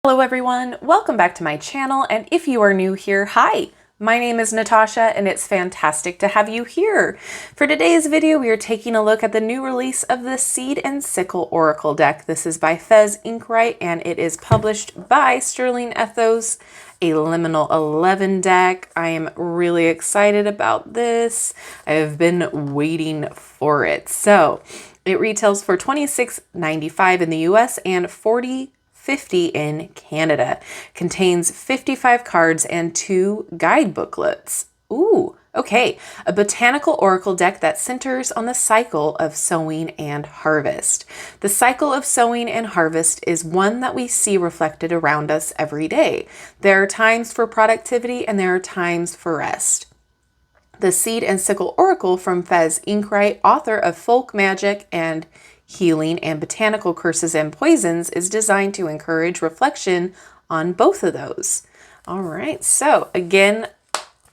Hello everyone, welcome back to my channel, and if you are new here, hi! My name is Natasha and it's fantastic to have you here. For today's video, we are taking a look at the new release of the Seed and Sickle Oracle deck. This is by Fez Inkwright and it is published by Sterling Ethos, a Liminal 11 deck. I am really excited about this. I have been waiting for it. So it retails for $26.95 in the US and $40.50 in Canada. Contains 55 cards and 2 guide booklets. Ooh, okay. A botanical oracle deck that centers on the cycle of sowing and harvest. The cycle of sowing and harvest is one that we see reflected around us every day. There are times for productivity and there are times for rest. The Seed and Sickle Oracle from Fez Inkwright, author of Folk Magic and Healing and Botanical Curses and Poisons, is designed to encourage reflection on both of those. All right, so again,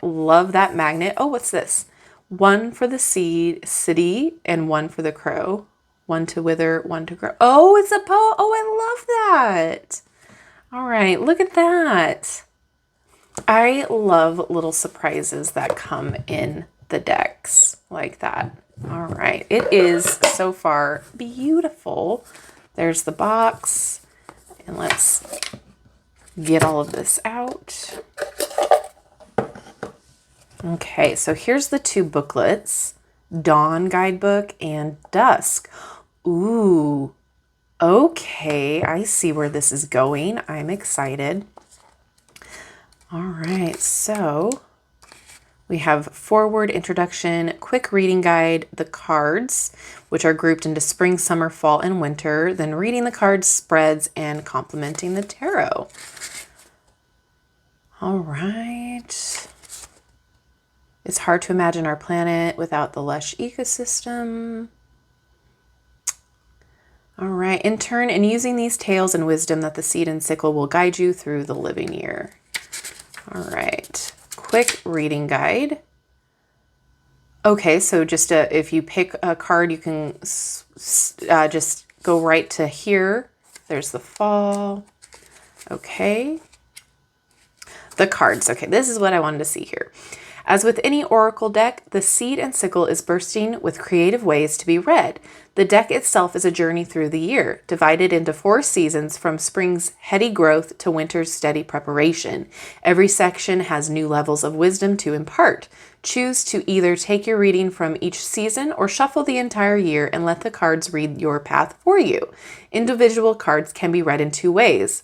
love that magnet. Oh, what's this? One for the city and one for the crow. One to wither, one to grow. Oh, it's a poem. Oh, I love that. All right, look at that. I love little surprises that come in the decks like that. All right, it is so far beautiful. There's the box, and let's get all of this out. Okay, so here's the 2 booklets, Dawn Guidebook and Dusk. Ooh, okay, I see where this is going. I'm excited. All right, so we have forward, introduction, quick reading guide, the cards, which are grouped into spring, summer, fall, and winter, then reading the cards, spreads, and complementing the tarot. All right. It's hard to imagine our planet without the lush ecosystem. All right. In turn, in using these tales and wisdom that the seed and sickle will guide you through the living year. All right. Quick reading guide. Okay, so just if you pick a card, you can just go right to here. There's the fall. Okay. The cards. Okay, this is what I wanted to see here. As with any oracle deck, the seed and sickle is bursting with creative ways to be read. The deck itself is a journey through the year, divided into 4 seasons from spring's heady growth to winter's steady preparation. Every section has new levels of wisdom to impart. Choose to either take your reading from each season or shuffle the entire year and let the cards read your path for you. Individual cards can be read in 2 ways: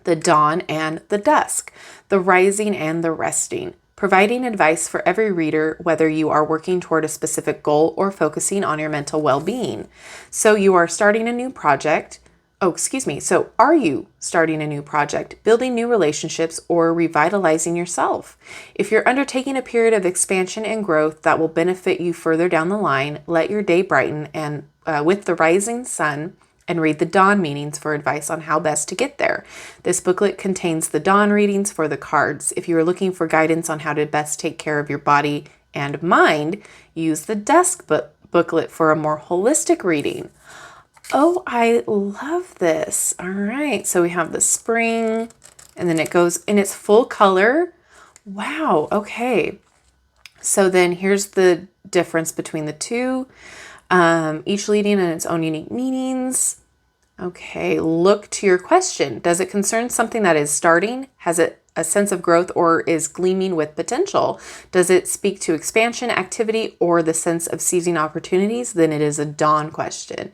the dawn and the dusk, the rising and the resting, providing advice for every reader, whether you are working toward a specific goal or focusing on your mental well-being. So you are starting a new project. So are you starting a new project, building new relationships, or revitalizing yourself? If you're undertaking a period of expansion and growth that will benefit you further down the line, let your day brighten and with the rising sun, and read the dawn meanings for advice on how best to get there. This booklet contains the dawn readings for the cards. If you are looking for guidance on how to best take care of your body and mind, use the dusk booklet for a more holistic reading. Oh, I love this. All right, so we have the spring, and then it goes in its full color. Wow, okay. So then here's the difference between the 2. Each leading in its own unique meanings. Okay, look to your question. Does it concern something that is starting? Has it a sense of growth or is gleaming with potential? Does it speak to expansion, activity, or the sense of seizing opportunities? Then it is a dawn question.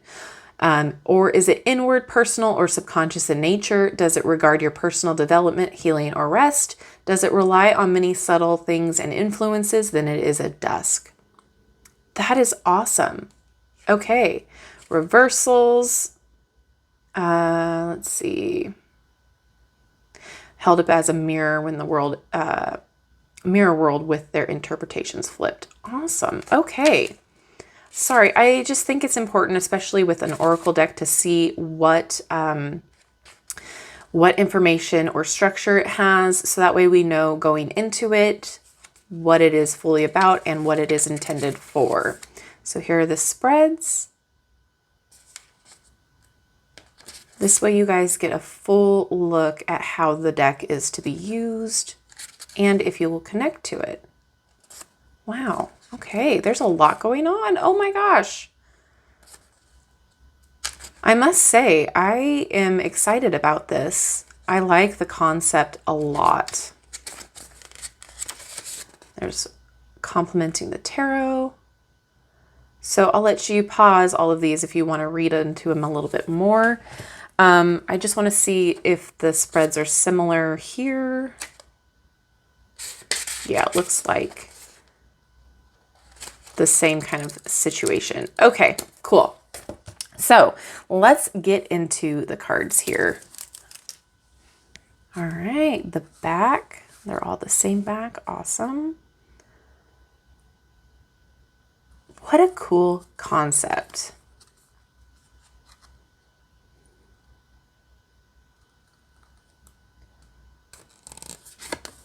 Or is it inward, personal, or subconscious in nature? Does it regard your personal development, healing, or rest? Does it rely on many subtle things and influences? Then it is a dusk. That is awesome. Okay, reversals. Let's see. Held up as a mirror when the world, mirror world with their interpretations flipped. Awesome. Okay. Sorry, I just think it's important, especially with an oracle deck, to see what information or structure it has, so that way we know going into it what it is fully about and what it is intended for. So here are the spreads. This way you guys get a full look at how the deck is to be used and if you will connect to it. Wow. Okay, there's a lot going on. Oh my gosh. I must say, I am excited about this. I like the concept a lot. There's complementing the tarot. So I'll let you pause all of these if you want to read into them a little bit more. I just want to see if the spreads are similar here. Yeah, it looks like the same kind of situation. Okay, cool. So let's get into the cards here. All right, the back, they're all the same back. Awesome. What a cool concept.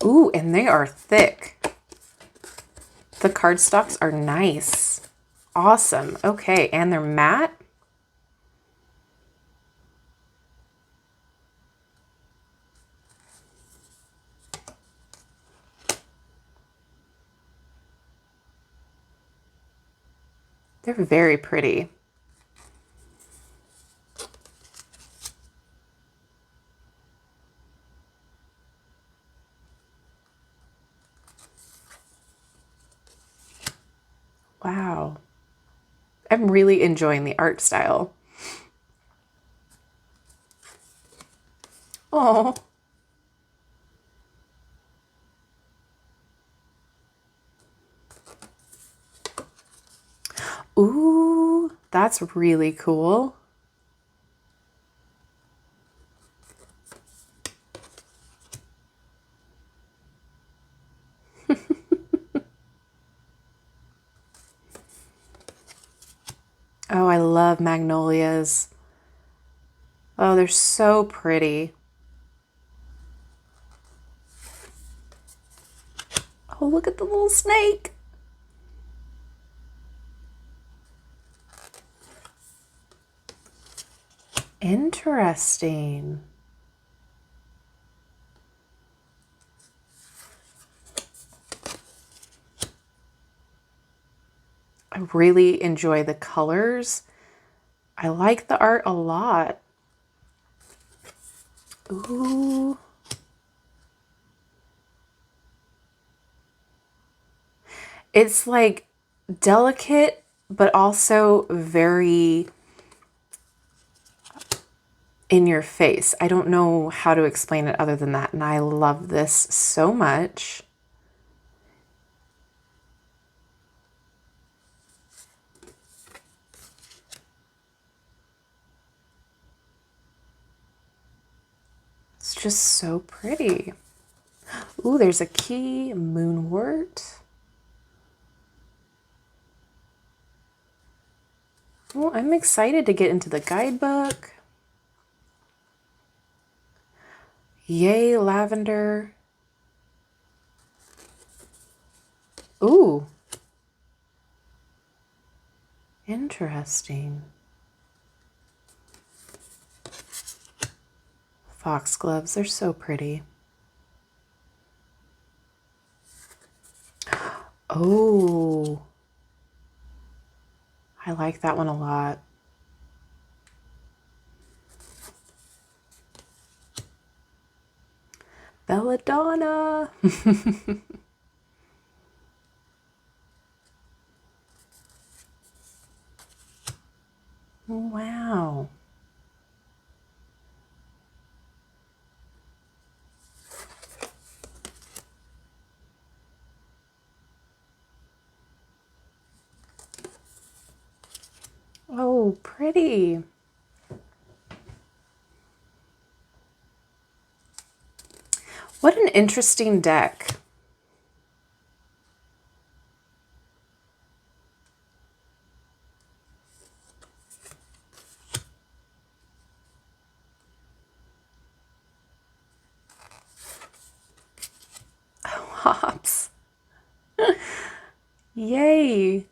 Ooh, and they are thick. The cardstocks are nice. Awesome. Okay, and they're matte. They're very pretty. Wow. I'm really enjoying the art style. Oh. Ooh, that's really cool. Oh, I love magnolias. Oh, they're so pretty. Oh, look at the little snake. Interesting. I really enjoy the colors. I like the art a lot. Ooh. It's like delicate, but also very in your face. I don't know how to explain it other than that. And I love this so much. It's just so pretty. Ooh, there's a key, moonwort. Well, I'm excited to get into the guidebook. Yay, lavender. Ooh. Interesting. Foxgloves, they're so pretty. Oh. I like that one a lot. Belladonna. Wow. Oh, pretty. What an interesting deck. Oh, hops. Yay.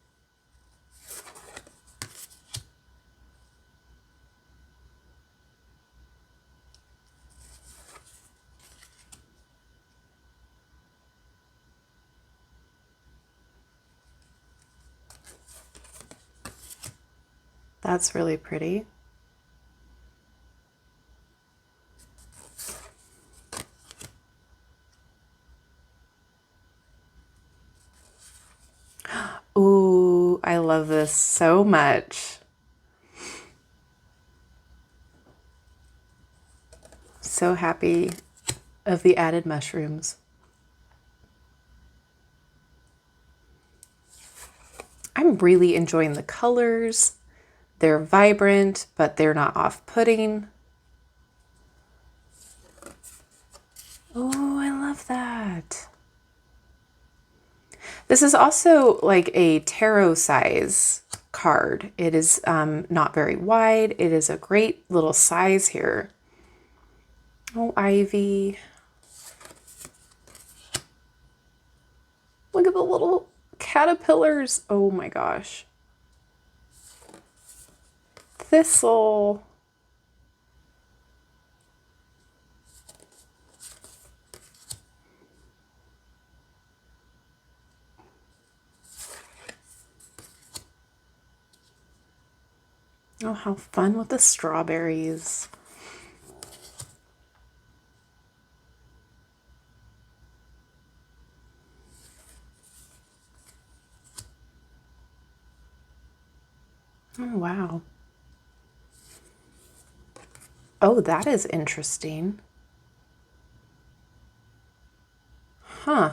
That's really pretty. Ooh, I love this so much. So happy of the added mushrooms. I'm really enjoying the colors. They're vibrant, but they're not off-putting. Oh, I love that. This is also like a tarot size card. It is not very wide. It is a great little size here. Oh, ivy. Look at the little caterpillars. Oh my gosh. Thistle. Oh, how fun with the strawberries. Oh, wow. Oh, that is interesting. Huh.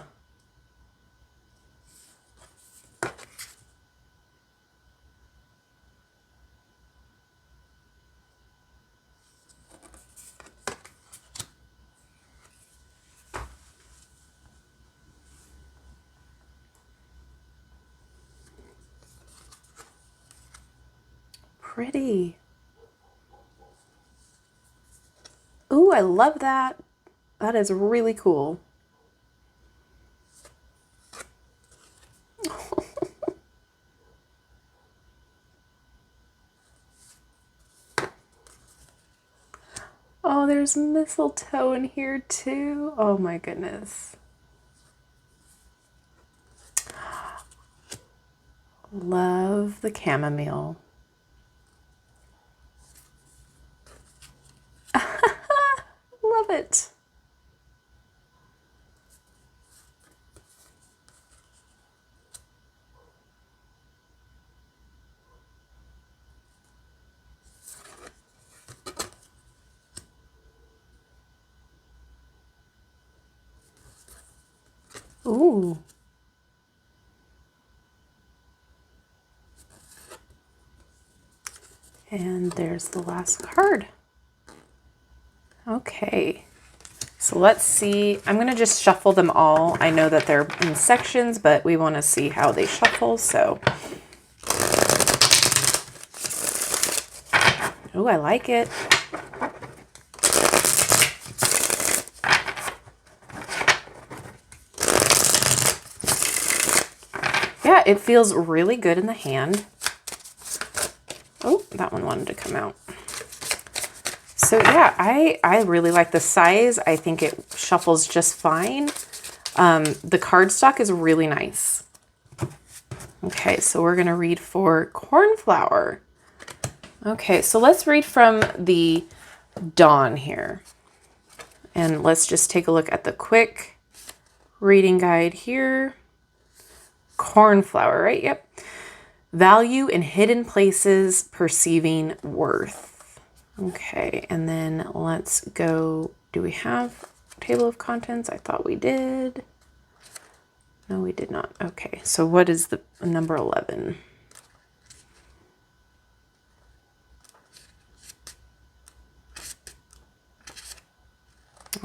Pretty. Ooh, I love that. That is really cool. Oh, there's mistletoe in here too. Oh my goodness. Love the chamomile. Love it. Ooh. And there's the last card. Okay. So let's see. I'm going to just shuffle them all. I know that they're in sections, but we want to see how they shuffle. So, oh, I like it. Yeah, it feels really good in the hand. Oh, that one wanted to come out. So yeah, I really like the size. I think it shuffles just fine. The cardstock is really nice. Okay, so we're gonna read for cornflower. Okay, so let's read from the Dawn here. And let's just take a look at the quick reading guide here. Cornflower, right? Yep. Value in hidden places, perceiving worth. Okay, and then let's go. Do we have table of contents? I thought we did. No, we did not. Okay, so what is the number 11?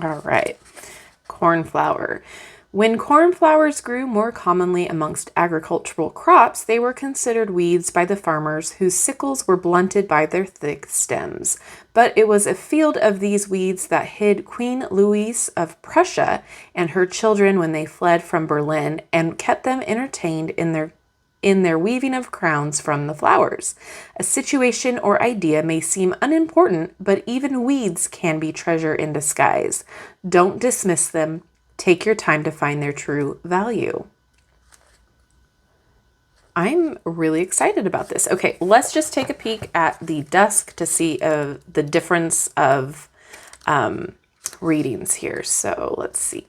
All right, cornflower. When cornflowers grew more commonly amongst agricultural crops, they were considered weeds by the farmers whose sickles were blunted by their thick stems. But it was a field of these weeds that hid Queen Louise of Prussia and her children when they fled from Berlin and kept them entertained in their weaving of crowns from the flowers. A situation or idea may seem unimportant, but even weeds can be treasure in disguise. Don't dismiss them. Take your time to find their true value. I'm really excited about this. Okay, let's just take a peek at the dusk to see the difference of readings here. So let's see.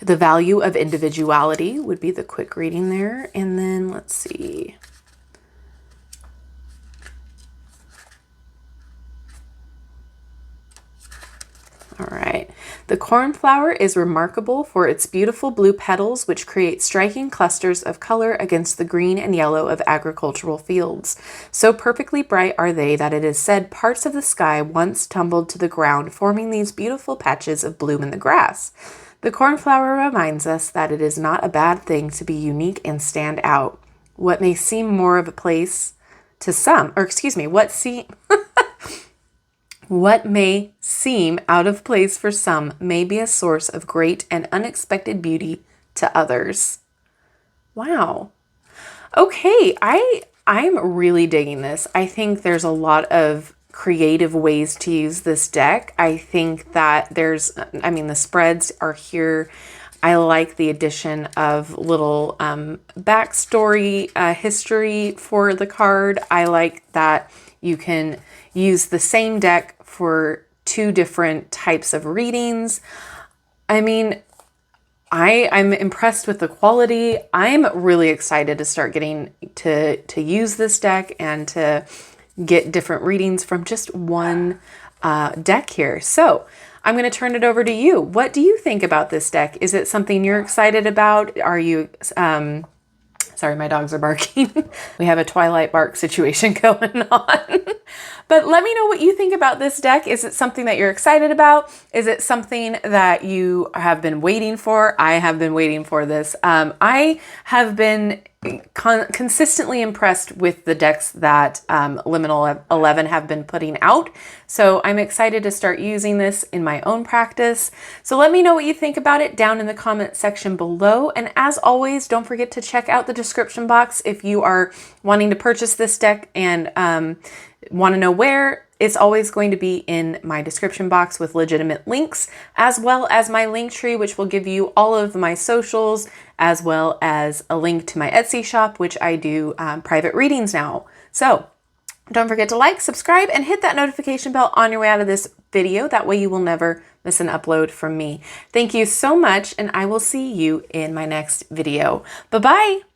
The value of individuality would be the quick reading there. And then let's see. All right. The cornflower is remarkable for its beautiful blue petals, which create striking clusters of color against the green and yellow of agricultural fields. So perfectly bright are they that it is said parts of the sky once tumbled to the ground, forming these beautiful patches of bloom in the grass. The cornflower reminds us that it is not a bad thing to be unique and stand out. What may seem more of a place to some, or excuse me, what may seem out of place for some may be a source of great and unexpected beauty to others. Wow. Okay, I'm really digging this. I think there's a lot of creative ways to use this deck. I think that the spreads are here. I like the addition of little backstory, history for the card. I like that you can use the same deck for 2 different types of readings. I mean, I'm impressed with the quality. I'm really excited to start getting to use this deck and to get different readings from just one deck here. So I'm going to turn it over to you. What do you think about this deck? Is it something you're excited about? Are you, sorry, my dogs are barking. We have a Twilight bark situation going on. But let me know what you think about this deck. Is it something that you're excited about? Is it something that you have been waiting for? I have been waiting for this. I have been consistently impressed with the decks that Liminal 11 have been putting out. So I'm excited to start using this in my own practice. So let me know what you think about it down in the comment section below. And as always, don't forget to check out the description box if you are wanting to purchase this deck and want to know where. It's always going to be in my description box with legitimate links, as well as my link tree, which will give you all of my socials, as well as a link to my Etsy shop, which I do private readings now. So don't forget to like, subscribe, and hit that notification bell on your way out of this video. That way you will never miss an upload from me. Thank you so much, and I will see you in my next video. Bye-bye.